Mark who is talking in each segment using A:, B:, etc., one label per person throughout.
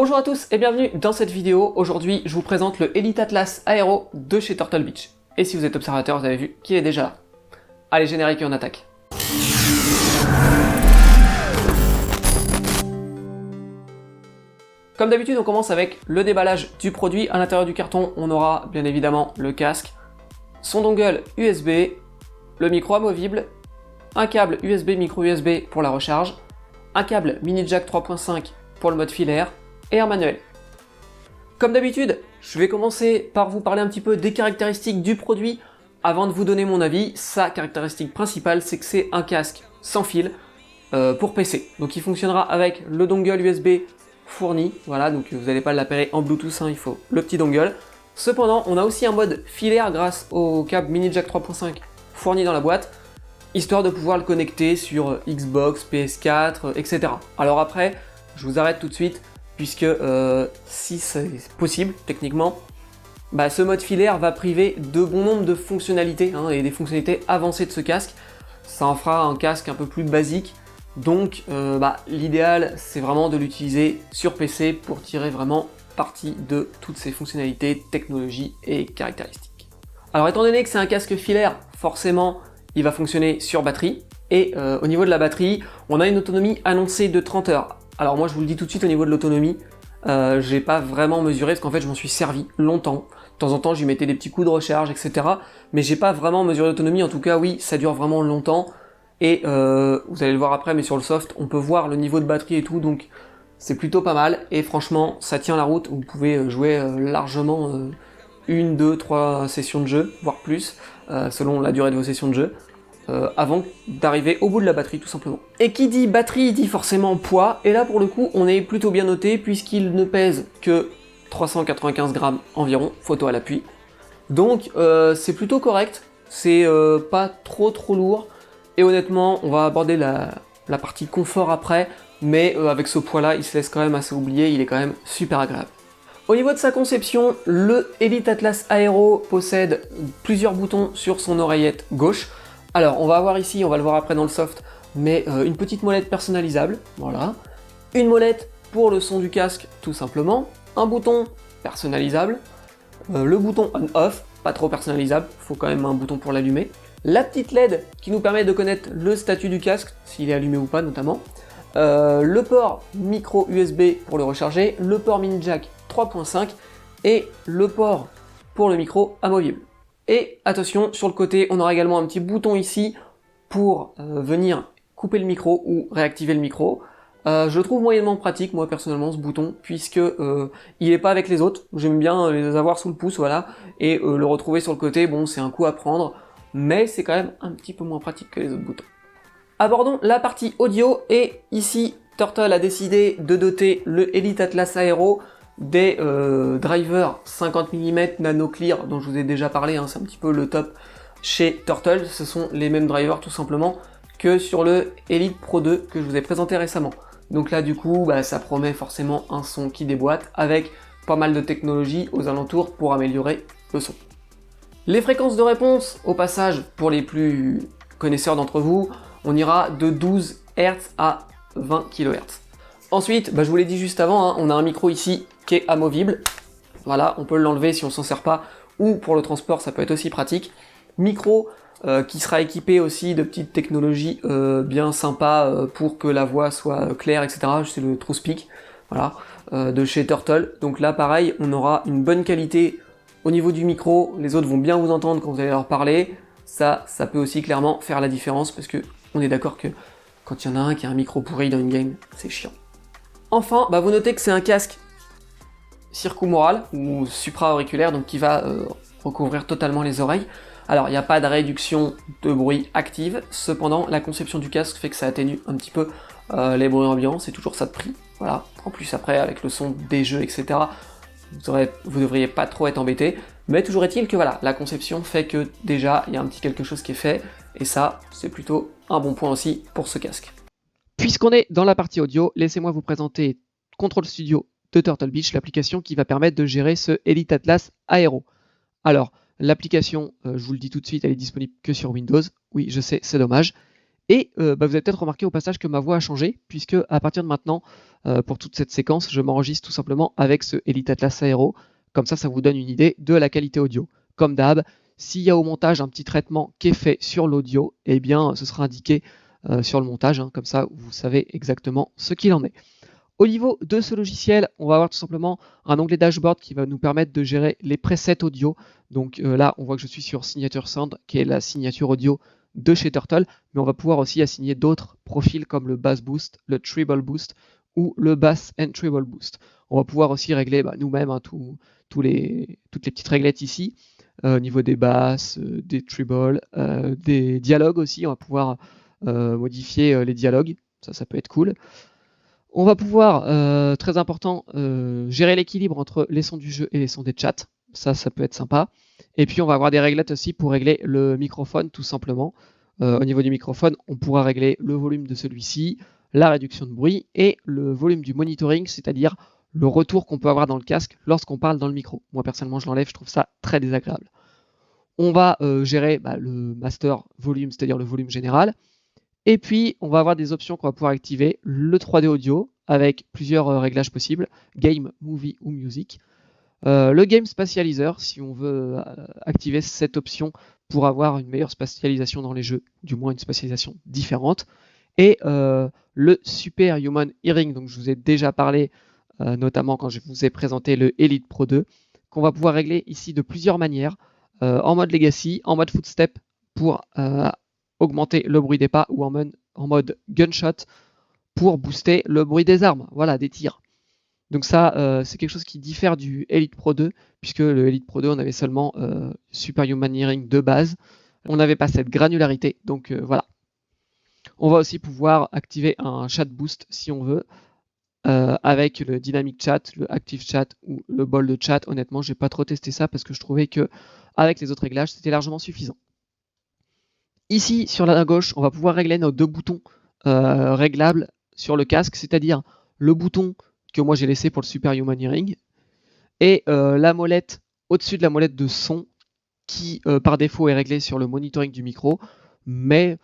A: Bonjour à tous et bienvenue dans cette vidéo. Aujourd'hui, je vous présente le Elite Atlas Aero de chez Turtle Beach. Et si vous êtes observateur, vous avez vu qu'il est déjà là. Allez, générique et on attaque. Comme d'habitude, on commence avec le déballage du produit. À l'intérieur du carton, on aura bien évidemment le casque, son dongle USB, le micro amovible, un câble USB micro USB pour la recharge, un câble mini jack 3.5 pour le mode filaire et un manuel. Comme d'habitude, je vais commencer par vous parler un petit peu des caractéristiques du produit avant de vous donner mon avis. Sa caractéristique principale, c'est que c'est un casque sans fil pour PC. Donc il fonctionnera avec le dongle USB fourni, voilà, donc vous n'allez pas l'appairer en Bluetooth, hein, il faut le petit dongle. Cependant, on a aussi un mode filaire grâce au câble mini jack 3.5 fourni dans la boîte, histoire de pouvoir le connecter sur Xbox, PS4, etc. Alors après, je vous arrête tout de suite, puisque si c'est possible, techniquement, ce mode filaire va priver de bon nombre de fonctionnalités, et des fonctionnalités avancées de ce casque. Ça en fera un casque un peu plus basique, donc l'idéal, c'est vraiment de l'utiliser sur PC pour tirer vraiment parti de toutes ces fonctionnalités, technologies et caractéristiques. Alors étant donné que c'est un casque filaire, forcément, il va fonctionner sur batterie, et au niveau de la batterie, on a une autonomie annoncée de 30 heures. Alors moi je vous le dis tout de suite, au niveau de l'autonomie, j'ai pas vraiment mesuré, parce qu'en fait je m'en suis servi longtemps. De temps en temps je lui mettais des petits coups de recharge, etc. Mais j'ai pas vraiment mesuré l'autonomie, en tout cas oui, ça dure vraiment longtemps. Et vous allez le voir après, mais sur le soft, on peut voir le niveau de batterie et tout, donc c'est plutôt pas mal. Et franchement, ça tient la route, vous pouvez jouer largement 1, 2, 3 sessions de jeu, voire plus, selon la durée de vos sessions de jeu. Avant d'arriver au bout de la batterie tout simplement. Et qui dit batterie dit forcément poids, et là pour le coup on est plutôt bien noté puisqu'il ne pèse que 395 grammes environ, photo à l'appui. Donc c'est plutôt correct, c'est pas trop lourd, et honnêtement on va aborder la partie confort après, mais avec ce poids là il se laisse quand même assez oublier, il est quand même super agréable. Au niveau de sa conception, le Elite Atlas Aero possède plusieurs boutons sur son oreillette gauche. Alors, on va avoir ici, on va le voir après dans le soft, mais une petite molette personnalisable, voilà. Une molette pour le son du casque, tout simplement. Un bouton personnalisable. Le bouton on-off, pas trop personnalisable, faut quand même un bouton pour l'allumer. La petite LED qui nous permet de connaître le statut du casque, s'il est allumé ou pas notamment. Le port micro USB pour le recharger. Le port mini jack 3.5 et le port pour le micro amovible. Et attention, sur le côté, on aura également un petit bouton ici pour venir couper le micro ou réactiver le micro. Je le trouve moyennement pratique, moi personnellement, ce bouton, puisque il n'est pas avec les autres. J'aime bien les avoir sous le pouce, voilà, et le retrouver sur le côté, bon, c'est un coup à prendre, mais c'est quand même un petit peu moins pratique que les autres boutons. Abordons la partie audio, et ici, Turtle a décidé de doter le Elite Atlas Aero des drivers 50 mm Nano Clear dont je vous ai déjà parlé, c'est un petit peu le top chez Turtle. Ce sont les mêmes drivers tout simplement que sur le Elite Pro 2 que je vous ai présenté récemment. Donc là du coup ça promet forcément un son qui déboîte avec pas mal de technologies aux alentours pour améliorer le son. Les fréquences de réponse, au passage, pour les plus connaisseurs d'entre vous, on ira de 12 Hz à 20 kHz. Ensuite, je vous l'ai dit juste avant, on a un micro ici qui est amovible. Voilà, on peut l'enlever si on s'en sert pas, ou pour le transport, ça peut être aussi pratique. Micro qui sera équipé aussi de petites technologies bien sympas pour que la voix soit claire, etc. C'est le TrueSpeak, voilà, de chez Turtle. Donc là, pareil, on aura une bonne qualité au niveau du micro. Les autres vont bien vous entendre quand vous allez leur parler. Ça peut aussi clairement faire la différence, parce que on est d'accord que quand il y en a un qui a un micro pourri dans une game, c'est chiant. Enfin, vous notez que c'est un casque circumaural ou supra-auriculaire, donc qui va recouvrir totalement les oreilles. Alors, il n'y a pas de réduction de bruit active, cependant, la conception du casque fait que ça atténue un petit peu les bruits ambiants, c'est toujours ça de prix. Voilà. En plus, après, avec le son des jeux, etc., vous devriez pas trop être embêté, mais toujours est-il que voilà, la conception fait que déjà, il y a un petit quelque chose qui est fait, et ça, c'est plutôt un bon point aussi pour ce casque. Puisqu'on est dans la partie audio, laissez-moi vous présenter Control Studio de Turtle Beach, l'application qui va permettre de gérer ce Elite Atlas Aero. Alors, l'application, je vous le dis tout de suite, elle est disponible que sur Windows. Oui, je sais, c'est dommage.
B: Et vous avez peut-être remarqué au passage que ma voix a changé, puisque à partir de maintenant, pour toute cette séquence, je m'enregistre tout simplement avec ce Elite Atlas Aero. Comme ça vous donne une idée de la qualité audio. Comme d'hab, s'il y a au montage un petit traitement qui est fait sur l'audio, eh bien ce sera indiqué sur le montage, hein, comme ça vous savez exactement ce qu'il en est. Au niveau de ce logiciel, on va avoir tout simplement un onglet dashboard qui va nous permettre de gérer les presets audio. Donc là, on voit que je suis sur Signature Sound, qui est la signature audio de chez Turtle, mais on va pouvoir aussi assigner d'autres profils comme le Bass Boost, le Treble Boost ou le Bass and Treble Boost. On va pouvoir aussi régler nous-mêmes toutes les petites réglettes ici, au niveau des basses, des trebles, des dialogues aussi, on va pouvoir modifier les dialogues, ça peut être cool. On va pouvoir, très important, gérer l'équilibre entre les sons du jeu et les sons des chats. Ça peut être sympa. Et puis on va avoir des réglettes aussi pour régler le microphone tout simplement. Au niveau du microphone, on pourra régler le volume de celui-ci, la réduction de bruit et le volume du monitoring, c'est-à-dire le retour qu'on peut avoir dans le casque lorsqu'on parle dans le micro. Moi personnellement je l'enlève, je trouve ça très désagréable. On va gérer le master volume, c'est-à-dire le volume général. Et puis, on va avoir des options qu'on va pouvoir activer. Le 3D audio, avec plusieurs réglages possibles. Game, movie ou music. Le Game Spatializer, si on veut activer cette option pour avoir une meilleure spatialisation dans les jeux, du moins une spatialisation différente. Et le Super Human Hearing, donc je vous ai déjà parlé, notamment quand je vous ai présenté le Elite Pro 2, qu'on va pouvoir régler ici de plusieurs manières. En mode Legacy, en mode Footstep pour augmenter le bruit des pas, ou en mode Gunshot pour booster le bruit des armes, voilà, des tirs. Donc ça, c'est quelque chose qui diffère du Elite Pro 2, puisque le Elite Pro 2, on avait seulement Super Human Hearing de base. On n'avait pas cette granularité, donc voilà. On va aussi pouvoir activer un chat boost si on veut, avec le Dynamic Chat, le Active Chat ou le Bol de Chat. Honnêtement, j'ai pas trop testé ça parce que je trouvais que avec les autres réglages, c'était largement suffisant. Ici, sur la gauche, on va pouvoir régler nos deux boutons réglables sur le casque, c'est-à-dire le bouton que moi j'ai laissé pour le Super Human Hearing et la molette au-dessus de la molette de son qui par défaut est réglée sur le monitoring du micro, mais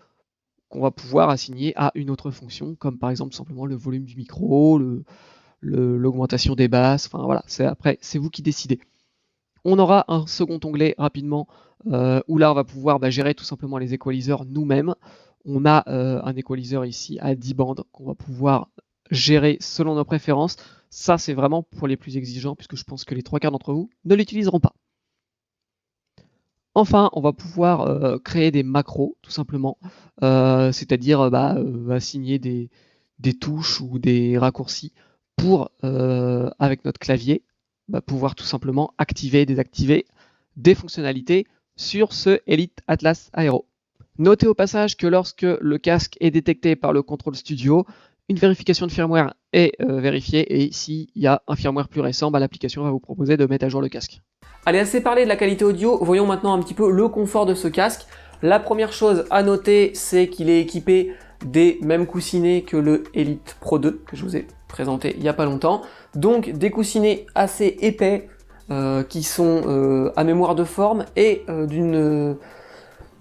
B: qu'on va pouvoir assigner à une autre fonction, comme par exemple simplement le volume du micro, l'augmentation des basses, enfin voilà, après c'est vous qui décidez. On aura un second onglet rapidement où là on va pouvoir gérer tout simplement les equalizers nous-mêmes. On a un equalizer ici à 10 bandes qu'on va pouvoir gérer selon nos préférences. Ça c'est vraiment pour les plus exigeants puisque je pense que les 3/4 d'entre vous ne l'utiliseront pas. Enfin, on va pouvoir créer des macros tout simplement, c'est-à-dire assigner des touches ou des raccourcis pour, avec notre clavier, pouvoir tout simplement activer et désactiver des fonctionnalités sur ce Elite Atlas Aero. Notez au passage que lorsque le casque est détecté par le Control Studio, une vérification de firmware est vérifiée et s'il y a un firmware plus récent, l'application va vous proposer de mettre à jour le casque.
A: Allez, assez parlé de la qualité audio, voyons maintenant un petit peu le confort de ce casque. La première chose à noter, c'est qu'il est équipé des mêmes coussinets que le Elite Pro 2, que je vous ai présenté il n'y a pas longtemps. Donc des coussinets assez épais, qui sont à mémoire de forme et d'une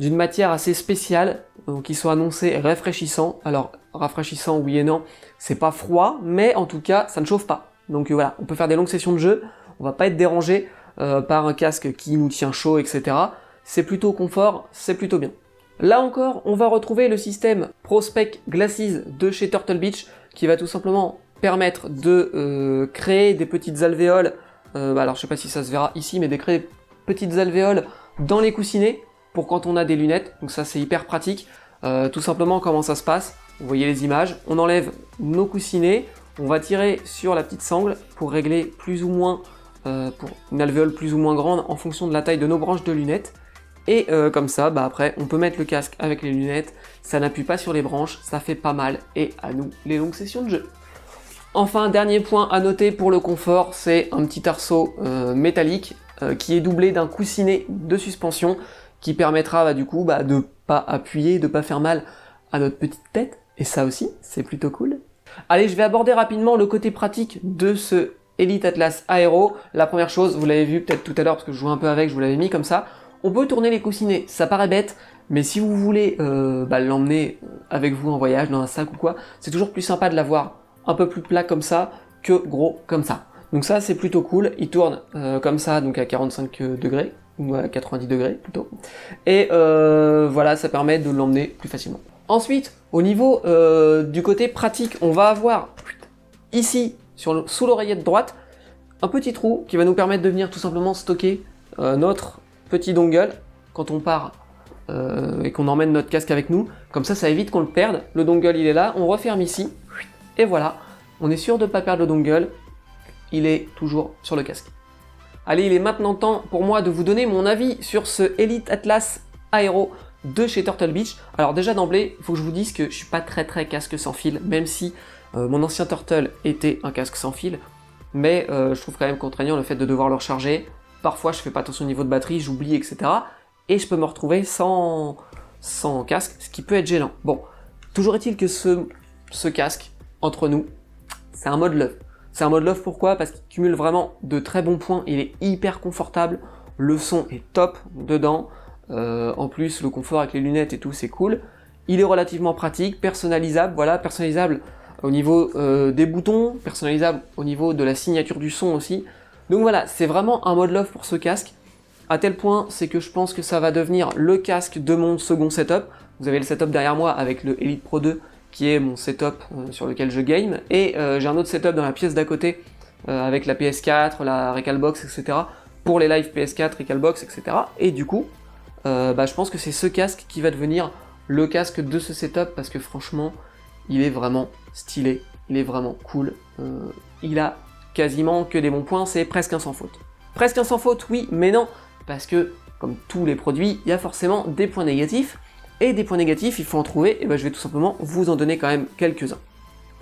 A: matière assez spéciale, qui sont annoncés rafraîchissants. Alors rafraîchissant oui et non, c'est pas froid, mais en tout cas ça ne chauffe pas. Donc voilà, on peut faire des longues sessions de jeu, on va pas être dérangé par un casque qui nous tient chaud, etc. C'est plutôt confort, c'est plutôt bien. Là encore, on va retrouver le système ProSpec Glasses de chez Turtle Beach, qui va tout simplement permettre de créer des petites alvéoles, alors je sais pas si ça se verra ici, mais de créer des petites alvéoles dans les coussinets, pour quand on a des lunettes, donc ça c'est hyper pratique. Tout simplement comment ça se passe, vous voyez les images, on enlève nos coussinets, on va tirer sur la petite sangle pour régler plus ou moins, pour une alvéole plus ou moins grande en fonction de la taille de nos branches de lunettes. Et comme ça, après, on peut mettre le casque avec les lunettes, ça n'appuie pas sur les branches, ça fait pas mal, et à nous, les longues sessions de jeu. Enfin, dernier point à noter pour le confort, c'est un petit arceau métallique qui est doublé d'un coussinet de suspension qui permettra du coup de pas appuyer, de pas faire mal à notre petite tête, et ça aussi, c'est plutôt cool. Allez, je vais aborder rapidement le côté pratique de ce Elite Atlas Aero. La première chose, vous l'avez vu peut-être tout à l'heure parce que je jouais un peu avec, je vous l'avais mis comme ça, on peut tourner les coussinets, ça paraît bête, mais si vous voulez l'emmener avec vous en voyage, dans un sac ou quoi, c'est toujours plus sympa de l'avoir un peu plus plat comme ça que gros comme ça. Donc ça c'est plutôt cool, il tourne comme ça, donc à 45 degrés, ou à 90 degrés plutôt, et voilà, ça permet de l'emmener plus facilement. Ensuite, au niveau du côté pratique, on va avoir ici, sous l'oreillette droite, un petit trou qui va nous permettre de venir tout simplement stocker notre petit dongle quand on part et qu'on emmène notre casque avec nous. Comme ça évite qu'on le perde. Le dongle il est là, on referme ici, et voilà, on est sûr de ne pas perdre le dongle, il est toujours sur le casque. Allez, il est maintenant temps pour moi de vous donner mon avis sur ce Elite Atlas Aero de chez Turtle Beach. Alors déjà d'emblée, il faut que je vous dise que je suis pas très casque sans fil, même si mon ancien Turtle était un casque sans fil, mais je trouve quand même contraignant le fait de devoir le recharger. Parfois je fais pas attention au niveau de batterie, j'oublie, etc. Et je peux me retrouver sans casque, ce qui peut être gênant. Bon, toujours est-il que ce casque, entre nous, c'est un mode love. C'est un mode love pourquoi? Parce qu'il cumule vraiment de très bons points, il est hyper confortable, le son est top dedans, en plus le confort avec les lunettes et tout c'est cool, il est relativement pratique, personnalisable, voilà, personnalisable au niveau des boutons, personnalisable au niveau de la signature du son aussi, donc voilà, c'est vraiment un mode love pour ce casque, à tel point c'est que je pense que ça va devenir le casque de mon second setup. Vous avez le setup derrière moi avec le Elite Pro 2 qui est mon setup sur lequel je game, et j'ai un autre setup dans la pièce d'à côté avec la PS4, la Recalbox, etc. pour les live PS4, Recalbox, etc. Et du coup, je pense que c'est ce casque qui va devenir le casque de ce setup parce que franchement, il est vraiment stylé, il est vraiment cool, il a quasiment que des bons points, c'est presque un sans faute. Presque un sans faute, oui, mais non, parce que comme tous les produits, il y a forcément des points négatifs. Et des points négatifs, il faut en trouver, et je vais tout simplement vous en donner quand même quelques-uns.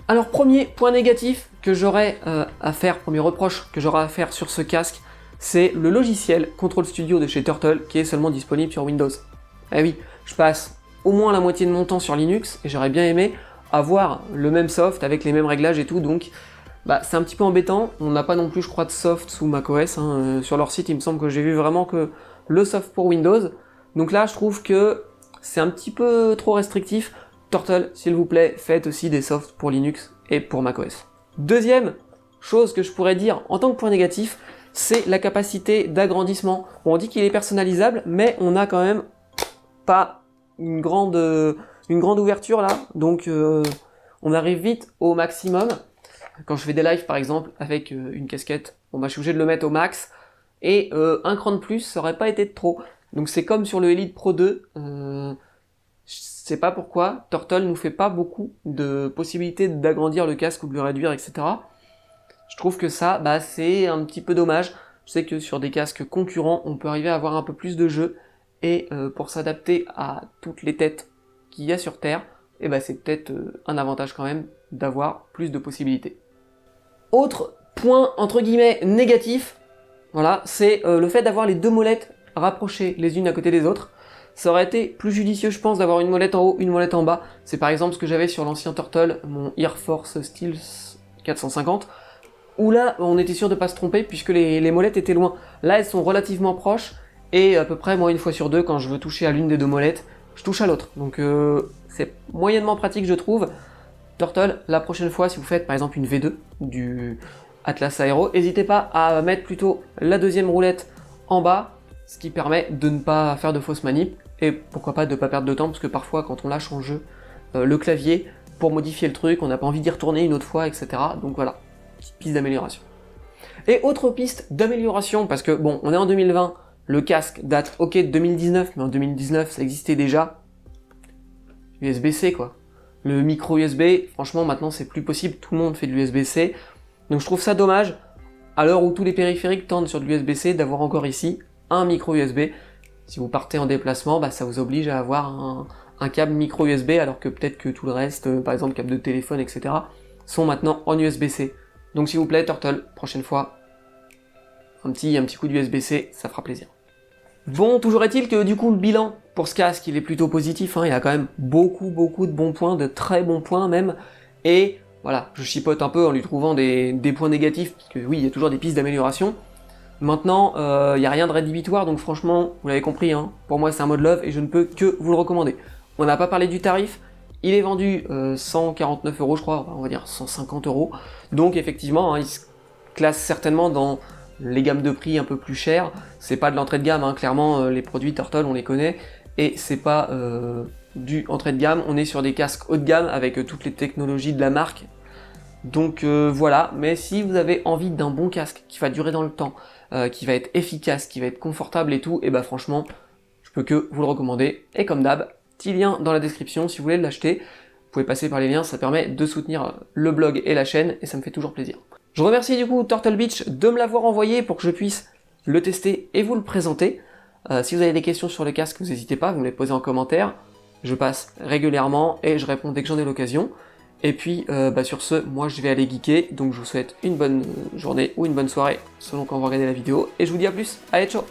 A: Alors premier point négatif que j'aurais à faire, premier reproche que j'aurais à faire sur ce casque, c'est le logiciel Control Studio de chez Turtle qui est seulement disponible sur Windows. Eh oui, je passe au moins la moitié de mon temps sur Linux, et j'aurais bien aimé avoir le même soft avec les mêmes réglages et tout, donc c'est un petit peu embêtant. On n'a pas non plus je crois de soft sous macOS, sur leur site il me semble que j'ai vu vraiment que le soft pour Windows, donc là je trouve que c'est un petit peu trop restrictif. Turtle, s'il vous plaît, faites aussi des softs pour Linux et pour macOS. Deuxième chose que je pourrais dire en tant que point négatif, c'est la capacité d'agrandissement. Bon, on dit qu'il est personnalisable, mais on n'a quand même pas une grande ouverture là, donc on arrive vite au maximum. Quand je fais des lives par exemple avec une casquette, je suis obligé de le mettre au max, et un cran de plus, ça aurait pas été de trop. Donc c'est comme sur le Elite Pro 2, je sais pas pourquoi, Turtle nous fait pas beaucoup de possibilités d'agrandir le casque ou de le réduire, etc. Je trouve que ça, c'est un petit peu dommage. Je sais que sur des casques concurrents, on peut arriver à avoir un peu plus de jeu, et pour s'adapter à toutes les têtes qu'il y a sur Terre, c'est peut-être un avantage quand même d'avoir plus de possibilités. Autre point entre guillemets négatif, voilà, c'est le fait d'avoir les deux molettes rapprochées les unes à côté des autres. Ça aurait été plus judicieux, je pense, d'avoir une molette en haut, une molette en bas. C'est par exemple ce que j'avais sur l'ancien Turtle, mon Air Force Steel 450, où là, on était sûr de pas se tromper puisque les molettes étaient loin. Là, elles sont relativement proches, et à peu près, moi, une fois sur deux, quand je veux toucher à l'une des deux molettes, je touche à l'autre. Donc, c'est moyennement pratique, je trouve. Turtle, la prochaine fois, si vous faites par exemple une V2 du Atlas Aero, n'hésitez pas à mettre plutôt la deuxième roulette en bas, ce qui permet de ne pas faire de fausses manips, et pourquoi pas de ne pas perdre de temps, parce que parfois quand on lâche en jeu le clavier pour modifier le truc, on n'a pas envie d'y retourner une autre fois, etc. Donc voilà, petite piste d'amélioration. Et autre piste d'amélioration, parce que bon, on est en 2020, le casque date ok de 2019, mais en 2019 ça existait déjà, USB-C quoi. Le micro USB, franchement maintenant c'est plus possible, tout le monde fait de l'USB-C, donc je trouve ça dommage, à l'heure où tous les périphériques tendent sur de l'USB-C, d'avoir encore ici un micro USB. Si vous partez en déplacement, ça vous oblige à avoir un câble micro USB, alors que peut-être que tout le reste, par exemple câble de téléphone, etc., sont maintenant en USB-C. Donc s'il vous plaît, Turtle, prochaine fois, un petit coup d'USB-C, ça fera plaisir. Bon, toujours est-il que du coup le bilan pour ce casque il est plutôt positif, il a quand même beaucoup de bons points, de très bons points même, et voilà, je chipote un peu en lui trouvant des points négatifs, parce que oui, il y a toujours des pistes d'amélioration. Maintenant, il n'y a rien de rédhibitoire, donc franchement, vous l'avez compris, hein, pour moi c'est un mode love et je ne peux que vous le recommander. On n'a pas parlé du tarif, il est vendu 149 € je crois, on va dire 150 €, donc effectivement, hein, il se classe certainement dans les gammes de prix un peu plus chères, c'est pas de l'entrée de gamme, hein, clairement les produits Turtle on les connaît, et c'est pas du entrée de gamme, on est sur des casques haut de gamme avec toutes les technologies de la marque. Donc voilà, mais si vous avez envie d'un bon casque qui va durer dans le temps, qui va être efficace, qui va être confortable et tout, et bah franchement, je peux que vous le recommander. Et comme d'hab, petit lien dans la description si vous voulez l'acheter. Vous pouvez passer par les liens, ça permet de soutenir le blog et la chaîne, et ça me fait toujours plaisir. Je remercie du coup Turtle Beach de me l'avoir envoyé pour que je puisse le tester et vous le présenter. Si vous avez des questions sur le casque, vous n'hésitez pas, vous me les posez en commentaire. Je passe régulièrement et je réponds dès que j'en ai l'occasion. Et puis sur ce, moi je vais aller geeker, donc je vous souhaite une bonne journée ou une bonne soirée, selon quand vous regardez la vidéo, et je vous dis à plus, allez ciao!